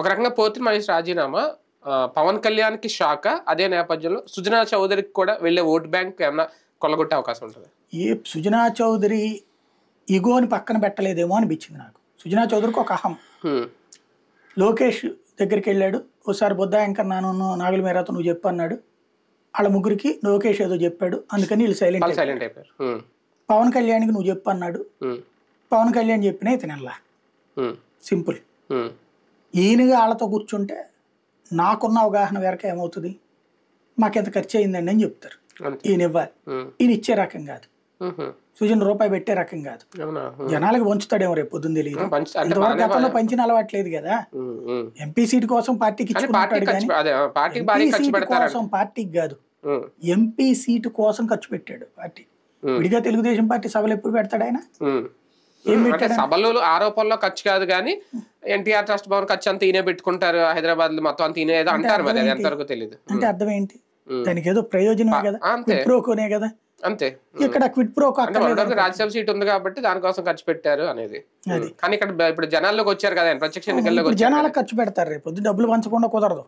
ఒక రకంగా పోతిరి మహేష్ రాజీనామా పవన్ కళ్యాణ్కి షాక్. అదే నేపథ్యంలో సుజనా చౌదరికి కూడా వెళ్ళే ఓట్ బ్యాంక్ ఏమన్నా కొల్లగొట్టే అవకాశం ఉంటుంది? ఏ సుజనా చౌదరి ఇగోని పక్కన పెట్టలేదేమో అనిపించింది నాకు. సుజనా చౌదరికి ఒక అహం. లోకేష్ దగ్గరికి వెళ్ళాడు, ఓసారి బొద్దాయంకర్ నాను నాగుల మీరాతో నువ్వు చెప్పు అన్నాడు. వాళ్ళ ముగ్గురికి లోకేష్ ఏదో చెప్పాడు, అందుకని వీళ్ళు సైలెంట్ అయిపోయారు. పవన్ కళ్యాణ్కి నువ్వు చెప్పు అన్నాడు, పవన్ కళ్యాణ్ చెప్పినా ఇతనల్లా. సింపుల్. ఈయనగా వాళ్ళతో కూర్చుంటే నాకున్న అవగాహన వేరక ఏమవుతుంది, మాకెంత ఖర్చు అయిందండి అని చెప్తారు. ఈయన ఇవ్వాలి, ఈయన ఇచ్చే రకం కాదు, సుజన్ రూపాయి పెట్టే రకం కాదు. జనాలకు పంచుతాడేమో రేపు పొద్దున్న తెలియదు. ఇంతవరకు గతంలో పంచిన అలవాట్లేదు కదా. ఎంపీ సీట్ కోసం పార్టీకి ఇచ్చుకుంటాడు కానీ ఎంపీ సీట్ కోసం పార్టీకి కాదు, ఎంపీ సీటు కోసం ఖర్చు పెట్టాడు పార్టీ. విడిగా తెలుగుదేశం పార్టీ సభలు ఎప్పుడు పెడతాడు ఆయన? సభలు ఆరోపణలో ఖర్చు కాదు కానీ ఎన్టీఆర్ ట్రస్ట్ భవన్ ఖర్చు అంతా ఈయనే పెట్టుకుంటారు, హైదరాబాద్ లో మొత్తం అంత ఈయన ఏదో అంటారు, మరి అది ఎంతవరకు తెలియదు. అంటే అర్థం ఏంటి? దానికి ఏదో ప్రయోజనమే కదా, క్విడ్ ప్రోకోనే కదా. అంతే. ఇక్కడ క్విడ్ ప్రోకో రాజ్యసభ సీట్ ఉంది కాబట్టి దానికోసం ఖర్చు పెట్టారు అనేది. కానీ ఇక్కడ ఇప్పుడు జనాల్లోకి వచ్చారు కదా, ప్రత్యక్ష ఎన్నికల్లో జనాలకు ఖర్చు పెడతారు, రేపు డబ్బులు పంచకుండా కుదరదు.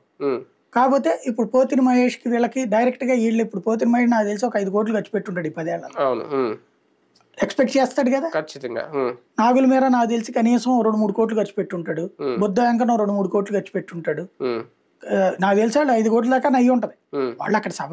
కాకపోతే ఇప్పుడు పోతిరి మహేష్ కి వీళ్ళకి డైరెక్ట్ గా వీళ్ళు ఇప్పుడు పోతిరి మహేష్ నాకు తెలిసి ఒక 5 కోట్లు ఖర్చు పెట్టుంటాడు ఈ 10 ఏళ్ళలో. ఎక్స్పెక్ట్ చేస్తాడు కదా ఖచ్చితంగా. నాగుల మీద నాకు తెలిసి కనీసం 2-3 కోట్లు ఖర్చు పెట్టుంటాడు, బొద్దాయంకర్ 2-3 కోట్లు ఖర్చు పెట్టుంటాడు. నాకు తెలిసి వాళ్ళు 5 కోట్ల దాకా అయ్యి ఉంటది. వాళ్ళు అక్కడ సభ